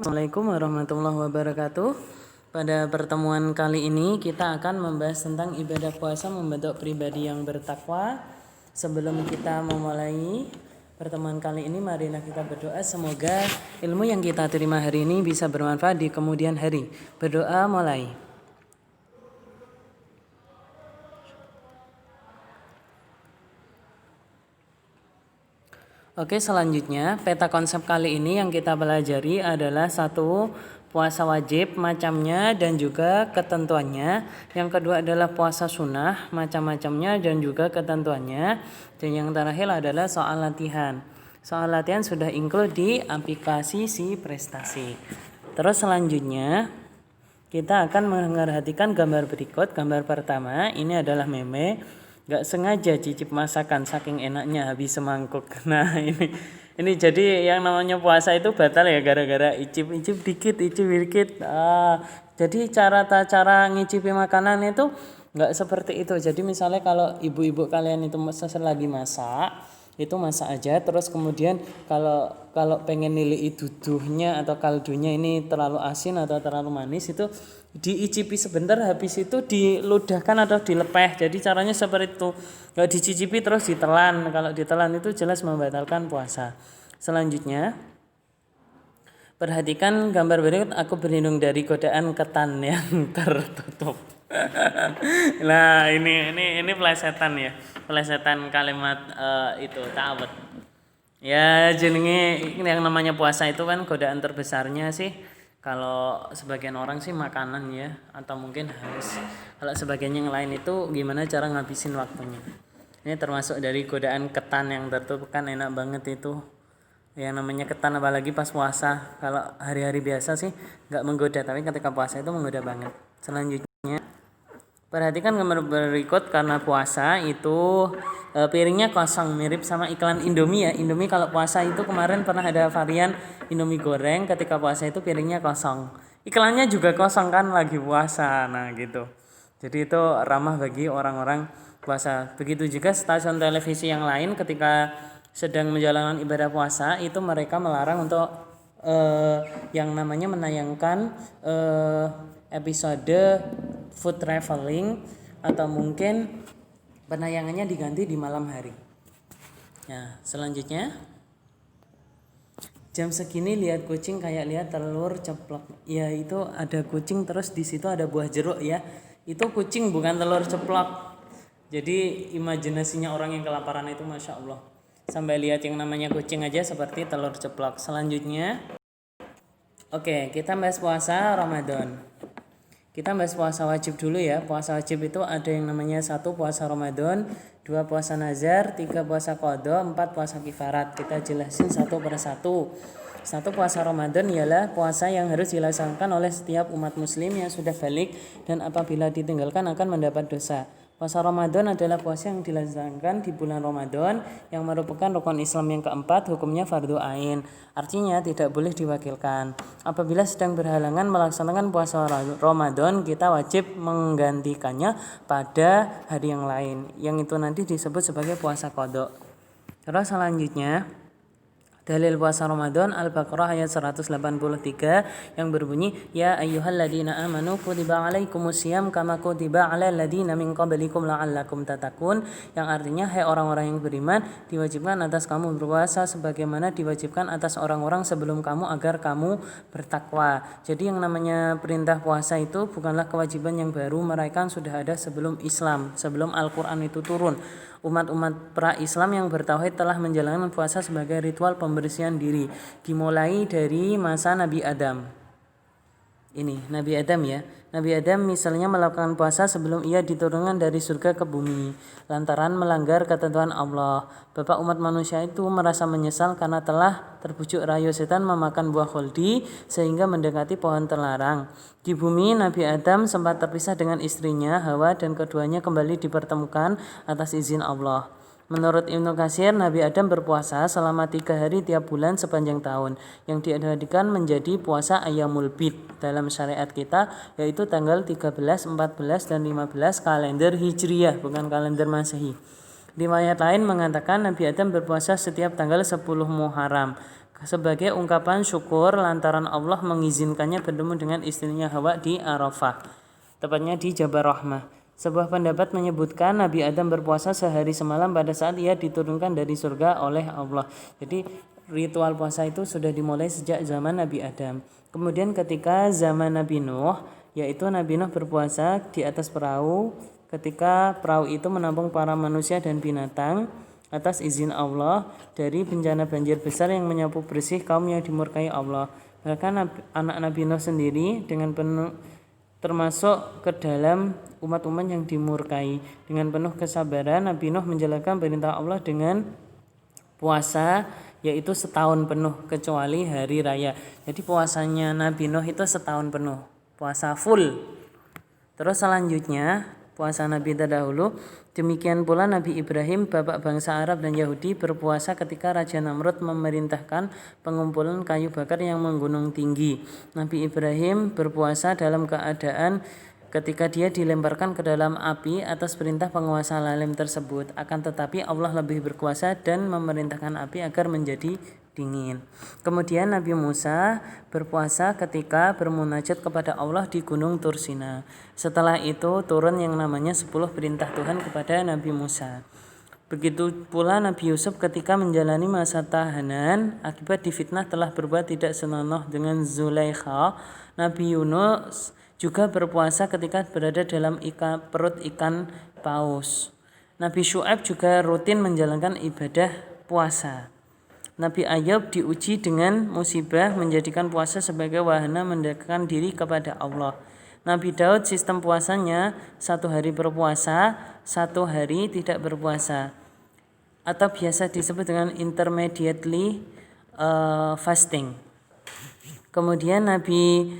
Assalamualaikum warahmatullahi wabarakatuh. Pada pertemuan kali ini kita akan membahas tentang ibadah puasa membentuk pribadi yang bertakwa. Sebelum kita memulai pertemuan kali ini, marilah kita berdoa semoga ilmu yang kita terima hari ini bisa bermanfaat di kemudian hari. Berdoa mulai. Oke, selanjutnya peta konsep kali ini yang kita pelajari adalah satu, puasa wajib, macamnya dan juga ketentuannya. Yang kedua adalah puasa sunnah, macam-macamnya dan juga ketentuannya. Dan yang terakhir adalah soal latihan. Soal latihan sudah include di aplikasi si prestasi. Terus selanjutnya kita akan memperhatikan gambar berikut. Gambar pertama ini adalah meme. Gak sengaja cicip masakan saking enaknya habis semangkuk. Nah ini jadi yang namanya puasa itu batal ya gara-gara icip dikit. Jadi cara ngicipi makanan itu gak seperti itu. Jadi misalnya kalau ibu-ibu kalian itu lagi masak, itu masak aja, terus kemudian kalau pengen nilai duduhnya atau kaldunya ini terlalu asin atau terlalu manis, itu diicipi sebentar, habis itu diludahkan atau dilepeh. Jadi caranya seperti itu, nggak dicicipi terus ditelan. Kalau ditelan itu jelas membatalkan puasa. Selanjutnya perhatikan gambar berikut. Aku berlindung dari godaan ketan yang tertutup. Nah ini pelesetan kalimat itu ta'awud. Ya jenenge yang namanya puasa itu kan godaan terbesarnya sih kalau sebagian orang sih makanan ya, atau mungkin harus. Kalau sebagian yang lain itu gimana cara ngabisin waktunya. Ini termasuk dari godaan ketan yang tertutup, kan enak banget itu. Yang namanya ketan apalagi pas puasa. Kalau hari-hari biasa sih nggak menggoda, tapi ketika puasa itu menggoda banget. Selanjutnya perhatikan gambar berikut. Karena puasa itu piringnya kosong, mirip sama iklan Indomie ya. Indomie kalau puasa itu kemarin pernah ada varian Indomie goreng, ketika puasa itu piringnya kosong. Iklannya juga kosong kan lagi puasa. Nah gitu. Jadi itu ramah bagi orang-orang puasa. Begitu juga stasiun televisi yang lain ketika sedang menjalankan ibadah puasa itu mereka melarang untuk yang namanya menayangkan episode food traveling, atau mungkin penayangannya diganti di malam hari. Nah, selanjutnya jam segini lihat kucing kayak lihat telur ceplok. Ya itu ada kucing terus di situ ada buah jeruk ya. Itu kucing bukan telur ceplok. Jadi imajinasinya orang yang kelaparan itu Masya Allah. Sampai lihat yang namanya kucing aja seperti telur ceplok. Selanjutnya oke, kita bahas puasa Ramadan. Kita bahas puasa wajib dulu ya. Puasa wajib itu ada yang namanya 1 puasa Ramadan, 2 puasa nazar, 3 puasa qadha, 4 puasa kifarat. Kita jelasin satu per satu. 1 puasa Ramadan ialah puasa yang harus dilaksanakan oleh setiap umat muslim yang sudah balik dan apabila ditinggalkan akan mendapat dosa. Puasa Ramadan adalah puasa yang dilaksanakan di bulan Ramadan yang merupakan rukun Islam yang keempat, hukumnya fardu ain. Artinya tidak boleh diwakilkan. Apabila sedang berhalangan melaksanakan puasa Ramadan, kita wajib menggantikannya pada hari yang lain. Yang itu nanti disebut sebagai puasa qadha. Terus selanjutnya dalil puasa Ramadan Al-Baqarah ayat 183 yang berbunyi ya ayyuhalladzina amanu kutiba alaikumusiyam kama kutiba alal ladzina min qablikum la'allakum tattaqun, yang artinya hai orang-orang yang beriman, diwajibkan atas kamu berpuasa sebagaimana diwajibkan atas orang-orang sebelum kamu agar kamu bertakwa. Jadi yang namanya perintah puasa itu bukanlah kewajiban yang baru, melainkan sudah ada sebelum Islam, sebelum Al-Qur'an itu turun. Umat-umat pra-Islam yang bertauhid telah menjalankan puasa sebagai ritual pembersihan diri, dimulai dari masa Nabi Adam. Ini Nabi Adam ya. Nabi Adam misalnya melakukan puasa sebelum ia diturunkan dari surga ke bumi lantaran melanggar ketentuan Allah. Bapak umat manusia itu merasa menyesal karena telah terbujuk rayu setan memakan buah khuldi sehingga mendekati pohon terlarang. Di bumi Nabi Adam sempat terpisah dengan istrinya Hawa dan keduanya kembali dipertemukan atas izin Allah. Menurut Ibnu Katsir, Nabi Adam berpuasa selama 3 hari tiap bulan sepanjang tahun, yang diadakan menjadi puasa Ayyamul Bid dalam syariat kita, yaitu tanggal 13, 14, dan 15 kalender Hijriyah, bukan kalender Masehi. Riwayat lain mengatakan Nabi Adam berpuasa setiap tanggal 10 Muharram. sebagai ungkapan syukur lantaran Allah mengizinkannya bertemu dengan istrinya Hawa di Arafah, tepatnya di Jabal Rahmah. Sebuah pendapat menyebutkan Nabi Adam berpuasa sehari semalam pada saat ia diturunkan dari surga oleh Allah. Jadi ritual puasa itu sudah dimulai sejak zaman Nabi Adam. Kemudian ketika zaman Nabi Nuh, yaitu Nabi Nuh berpuasa di atas perahu ketika perahu itu menampung para manusia dan binatang atas izin Allah dari bencana banjir besar yang menyapu bersih kaum yang dimurkai Allah. Bahkan anak Nabi Nuh sendiri dengan penuh termasuk ke dalam umat-umat yang dimurkai. Dengan penuh kesabaran Nabi Nuh menjalankan perintah Allah dengan puasa, yaitu setahun penuh kecuali hari raya. Jadi puasanya Nabi Nuh itu setahun penuh, puasa full. Terus selanjutnya puasa Nabi terdahulu. Demikian pula Nabi Ibrahim, bapak bangsa Arab dan Yahudi, berpuasa ketika Raja Namrud memerintahkan pengumpulan kayu bakar yang menggunung tinggi. Nabi Ibrahim berpuasa dalam keadaan ketika dia dilemparkan ke dalam api atas perintah penguasa lalim tersebut. Akan tetapi Allah lebih berkuasa dan memerintahkan api agar menjadi dingin. Kemudian Nabi Musa berpuasa ketika bermunajat kepada Allah di Gunung Tursina. Setelah itu turun yang namanya 10 perintah Tuhan kepada Nabi Musa. Begitu pula Nabi Yusuf ketika menjalani masa tahanan akibat difitnah telah berbuat tidak senonoh dengan Zulaikha. Nabi Yunus juga berpuasa ketika berada dalam perut ikan paus. Nabi Syuaib juga rutin menjalankan ibadah puasa. Nabi Ayub diuji dengan musibah menjadikan puasa sebagai wahana mendekatkan diri kepada Allah. Nabi Daud sistem puasanya 1 hari berpuasa, 1 hari tidak berpuasa, atau biasa disebut dengan intermediately fasting. Kemudian Nabi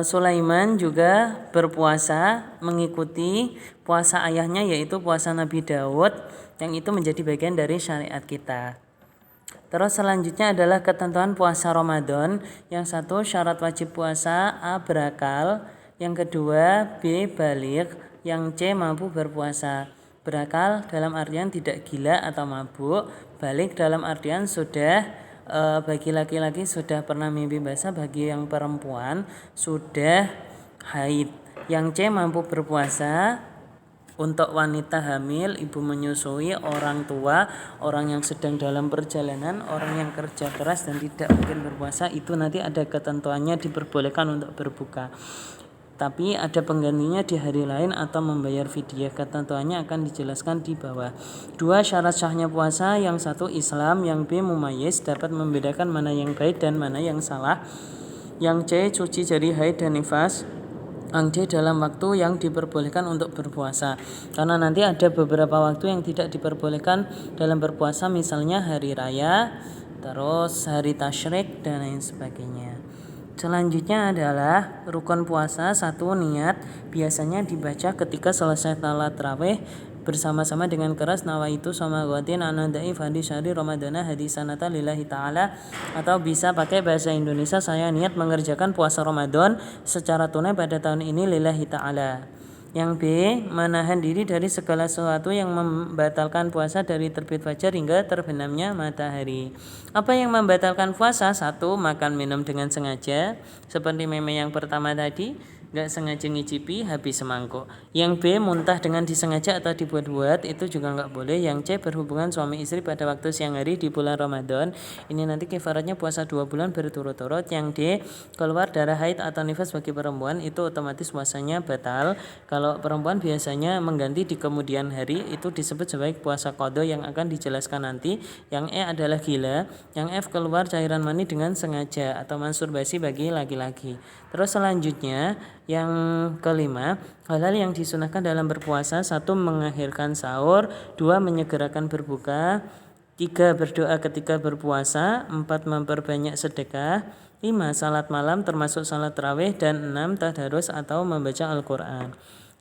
Sulaiman juga berpuasa mengikuti puasa ayahnya, yaitu puasa Nabi Daud, yang itu menjadi bagian dari syariat kita. Terus selanjutnya adalah ketentuan puasa Ramadan. Yang satu, syarat wajib puasa A. Berakal, yang kedua B. Baligh, yang C. Mampu berpuasa. Berakal dalam artian tidak gila atau mabuk, baligh dalam artian sudah bagi laki-laki sudah pernah mimpi basah, bagi yang perempuan sudah haid. Yang C. Mampu berpuasa untuk wanita hamil, ibu menyusui, orang tua, orang yang sedang dalam perjalanan, orang yang kerja keras dan tidak mungkin berpuasa, itu nanti ada ketentuannya diperbolehkan untuk berbuka. Tapi ada penggantinya di hari lain atau membayar fidyah. Ketentuannya akan dijelaskan di bawah. 2. Syarat sahnya puasa. Yang satu, Islam. Yang B. Mumayyiz, dapat membedakan mana yang baik dan mana yang salah. Yang C. Suci dari haid dan nifas. Yang D. Dalam waktu yang diperbolehkan untuk berpuasa. Karena nanti ada beberapa waktu yang tidak diperbolehkan dalam berpuasa, misalnya hari raya, terus hari tasyrik dan lain sebagainya. Selanjutnya adalah rukun puasa. 1. Niat. Biasanya dibaca ketika selesai salat tarawih bersama-sama dengan keras, nawaitu sama ghatin anandai fadi syahri ramadana hadisanata lillahi ta'ala, atau bisa pakai bahasa Indonesia, saya niat mengerjakan puasa Ramadan secara tunai pada tahun ini lillahi ta'ala. Yang B. Menahan diri dari segala sesuatu yang membatalkan puasa dari terbit fajar hingga terbenamnya matahari. Apa yang membatalkan puasa? 1. Makan minum dengan sengaja, seperti meme yang pertama tadi, gak sengaja ngicipi habis semangkuk. Yang B. Muntah dengan disengaja atau dibuat-buat, itu juga gak boleh. Yang C. Berhubungan suami istri pada waktu siang hari di bulan Ramadan, ini nanti kifaratnya puasa 2 bulan berturut-turut. Yang D. Keluar darah haid atau nifas bagi perempuan, itu otomatis puasanya batal. Kalau perempuan biasanya mengganti di kemudian hari, itu disebut sebagai puasa qadha yang akan dijelaskan nanti. Yang E adalah gila. Yang F. Keluar cairan mani dengan sengaja atau masturbasi bagi laki-laki. Terus selanjutnya yang kelima, hal-hal yang disunahkan dalam berpuasa. 1. Mengakhirkan sahur. 2. Menyegerakan berbuka. 3. Berdoa ketika berpuasa. 4. Memperbanyak sedekah. 5. Salat malam termasuk salat tarawih. Dan 6. Tadarus atau membaca Al-Quran.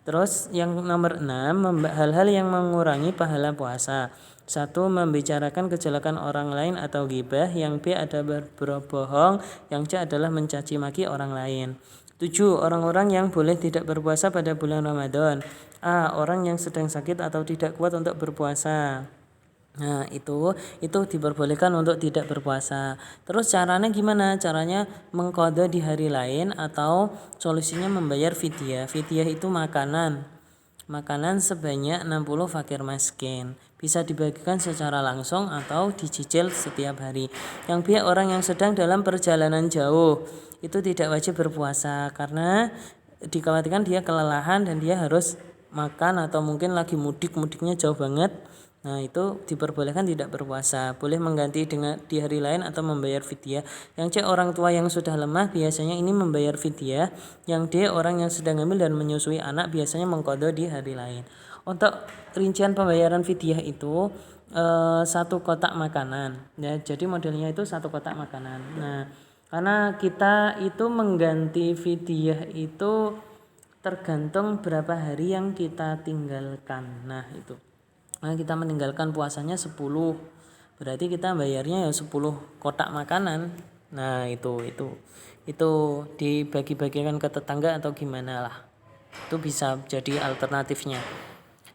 Terus yang nomor 6, hal-hal yang mengurangi pahala puasa. 1. Membicarakan kejelekan orang lain atau ghibah. Yang B ada berbohong. Yang C adalah mencaci maki orang lain. 7. Orang-orang yang boleh tidak berpuasa pada bulan Ramadan. A. Orang yang sedang sakit atau tidak kuat untuk berpuasa. Nah, itu diperbolehkan untuk tidak berpuasa. Terus caranya gimana? Caranya mengqadha di hari lain atau solusinya membayar fidyah. Fidyah itu makanan. Makanan sebanyak 60 fakir miskin. Bisa dibagikan secara langsung atau dicicil setiap hari. Yang pihak orang yang sedang dalam perjalanan jauh itu tidak wajib berpuasa karena dikhawatirkan dia kelelahan dan dia harus makan atau mungkin lagi mudiknya jauh banget. Nah, itu diperbolehkan tidak berpuasa, boleh mengganti dengan di hari lain atau membayar fidyah. Yang C orang tua yang sudah lemah biasanya ini membayar fidyah. Yang D orang yang sedang hamil dan menyusui anak biasanya mengqadha di hari lain. Untuk rincian pembayaran fidyah itu satu kotak makanan. Ya, jadi modelnya itu satu kotak makanan. Nah, karena kita itu mengganti fidyah itu tergantung berapa hari yang kita tinggalkan. Nah, itu. Nah, kita meninggalkan puasanya 10. Berarti kita bayarnya ya 10 kotak makanan. Nah, itu dibagi-bagikan ke tetangga atau gimana lah. Itu bisa jadi alternatifnya.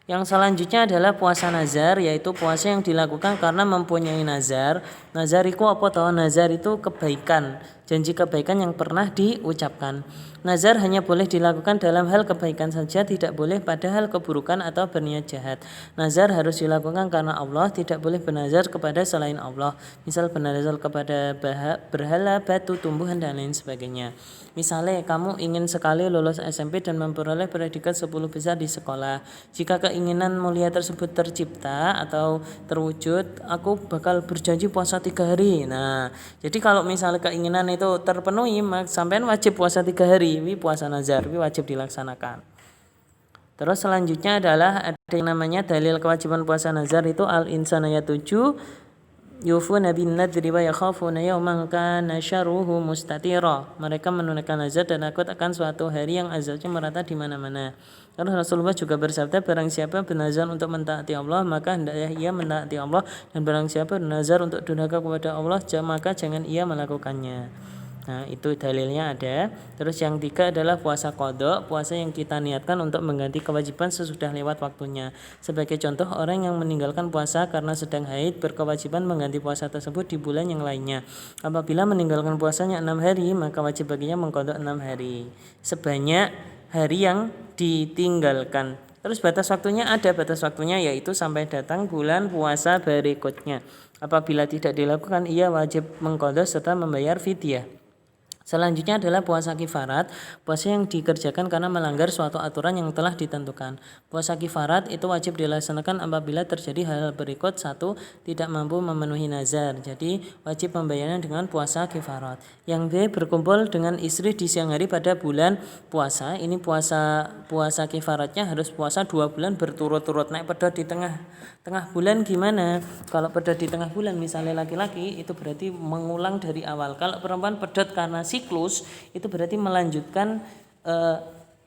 Yang selanjutnya adalah puasa nazar, yaitu puasa yang dilakukan karena mempunyai nazar. Nazar itu apa toh? Nazar itu kebaikan, janji kebaikan yang pernah diucapkan. Nazar hanya boleh dilakukan dalam hal kebaikan saja, tidak boleh pada hal keburukan atau berniat jahat. Nazar harus dilakukan karena Allah, tidak boleh bernazar kepada selain Allah. Misal bernazar kepada berhala, batu, tumbuhan dan lain sebagainya. Misalnya kamu ingin sekali lulus SMP dan memperoleh predikat 10 besar di sekolah. Jika keinginan mulia tersebut tercipta atau terwujud, aku bakal berjanji puasa 3 hari. Nah, jadi kalau misalnya keinginan itu terpenuhi, maka sampean wajib puasa 3 hari. Ini puasa nazar, ini wajib dilaksanakan. Terus selanjutnya adalah ada yang namanya dalil kewajiban puasa nazar itu Al-Insan ayat 7. Yufuna bin nadri wa yakhafuna yawman kana syarruhu mustatira. Mereka menunaikan nazar dan takut akan suatu hari yang azabnya merata di mana-mana. Karena Rasulullah juga bersabda, barang siapa bernazar untuk mentaati Allah, maka hendaknya ia mentaati Allah, dan barang siapa bernazar untuk durhaka kepada Allah, maka jangan ia melakukannya. Nah, itu dalilnya ada. Terus yang 3 adalah puasa qadha, puasa yang kita niatkan untuk mengganti kewajiban sesudah lewat waktunya. Sebagai contoh, orang yang meninggalkan puasa karena sedang haid berkewajiban mengganti puasa tersebut di bulan yang lainnya. Apabila meninggalkan puasanya 6 hari, maka wajib baginya mengqadha 6 hari sebanyak hari yang ditinggalkan. Terus batas waktunya ada, batas waktunya yaitu sampai datang bulan puasa berikutnya. Apabila tidak dilakukan, ia wajib mengqadha serta membayar fidyah. Selanjutnya adalah puasa kifarat, puasa yang dikerjakan karena melanggar suatu aturan yang telah ditentukan. Puasa kifarat itu wajib dilaksanakan apabila terjadi hal berikut. 1. Tidak mampu memenuhi nazar, jadi wajib membayarnya dengan puasa kifarat. Yang B. Berkumpul dengan istri di siang hari pada bulan puasa. Ini puasa kifaratnya harus puasa 2 bulan berturut-turut. Naik pedot di tengah bulan gimana? Kalau pedot di tengah bulan misalnya laki-laki itu berarti mengulang dari awal. Kalau perempuan pedot karena siklus itu berarti melanjutkan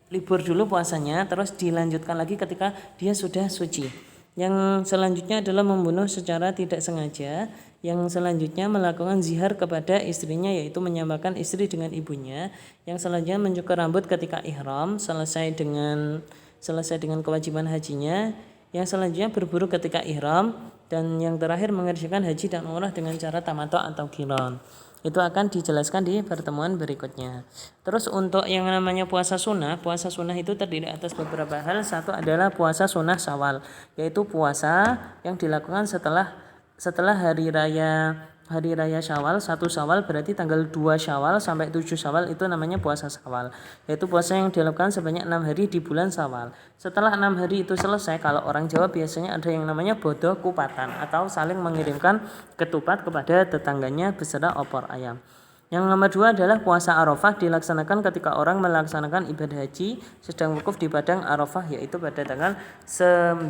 libur dulu puasanya, terus dilanjutkan lagi ketika dia sudah suci. Yang selanjutnya adalah membunuh secara tidak sengaja. Yang selanjutnya melakukan zihar kepada istrinya, yaitu menyamakan istri dengan ibunya. Yang selanjutnya mencukur rambut ketika ihram selesai dengan kewajiban hajinya. Yang selanjutnya berburu ketika ihram, dan yang terakhir mengerjakan haji dan umrah dengan cara tamattu atau qiran. Itu akan dijelaskan di pertemuan berikutnya. Terus untuk yang namanya puasa sunnah itu terdiri atas beberapa hal. 1 adalah puasa sunnah Syawal, yaitu puasa yang dilakukan setelah hari raya Syawal. 1 Syawal berarti tanggal 2 Syawal sampai 7 Syawal itu namanya puasa Syawal, yaitu puasa yang dilakukan sebanyak 6 hari di bulan Syawal. Setelah 6 hari itu selesai, kalau orang Jawa biasanya ada yang namanya bodoh kupatan atau saling mengirimkan ketupat kepada tetangganya beserta opor ayam. Yang nomor 2 adalah puasa Arafah, dilaksanakan ketika orang melaksanakan ibadah haji sedang wukuf di padang Arafah, yaitu pada tanggal 9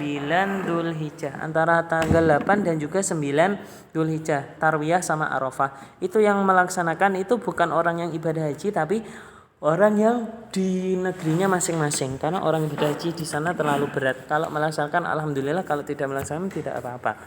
Dzulhijjah, antara tanggal 8 dan juga 9 Dzulhijjah, tarwiyah sama Arafah. Itu yang melaksanakan itu bukan orang yang ibadah haji, tapi orang yang di negerinya masing-masing, karena orang ibadah haji di sana terlalu berat. Kalau melaksanakan alhamdulillah, kalau tidak melaksanakan tidak apa-apa.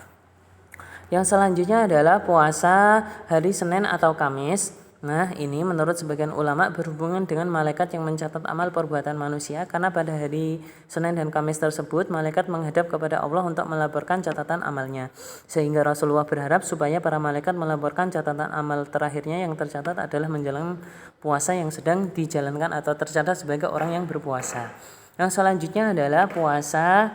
Yang selanjutnya adalah puasa hari Senin atau Kamis. Nah, ini menurut sebagian ulama berhubungan dengan malaikat yang mencatat amal perbuatan manusia, karena pada hari Senin dan Kamis tersebut malaikat menghadap kepada Allah untuk melaporkan catatan amalnya. Sehingga Rasulullah berharap supaya para malaikat melaporkan catatan amal terakhirnya yang tercatat adalah menjelang puasa yang sedang dijalankan atau tercatat sebagai orang yang berpuasa. Yang selanjutnya adalah puasa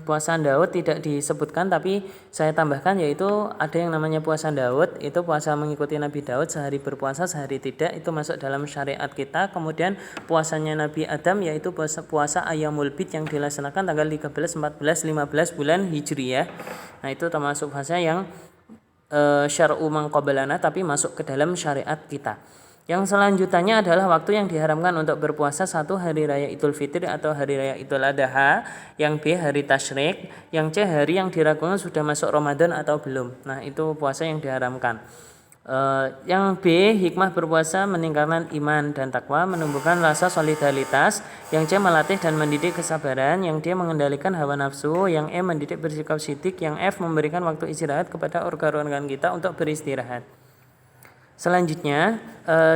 puasa Daud tidak disebutkan, tapi saya tambahkan, yaitu ada yang namanya puasa Daud, itu puasa mengikuti Nabi Daud, sehari berpuasa sehari tidak, itu masuk dalam syariat kita. Kemudian puasanya Nabi Adam, yaitu puasa Ayyamul Bid yang dilaksanakan tanggal 13, 14, 15 bulan Hijriyah. Nah, itu termasuk puasa yang syar'u man qablana, tapi masuk ke dalam syariat kita. Yang selanjutnya adalah waktu yang diharamkan untuk berpuasa, satu hari raya Idul Fitri atau hari raya Idul Adha, yang B hari tasyrik, yang C hari yang diragukan sudah masuk Ramadan atau belum. Nah, itu puasa yang diharamkan. Yang B hikmah berpuasa meningkatkan iman dan takwa, menumbuhkan rasa solidaritas. Yang C melatih dan mendidik kesabaran. Yang D mengendalikan hawa nafsu. Yang E mendidik bersikap sidik. Yang F memberikan waktu istirahat kepada organ-organ kita untuk beristirahat. Selanjutnya,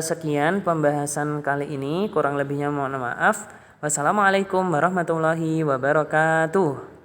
sekian pembahasan kali ini, kurang lebihnya mohon maaf. Wassalamualaikum warahmatullahi wabarakatuh.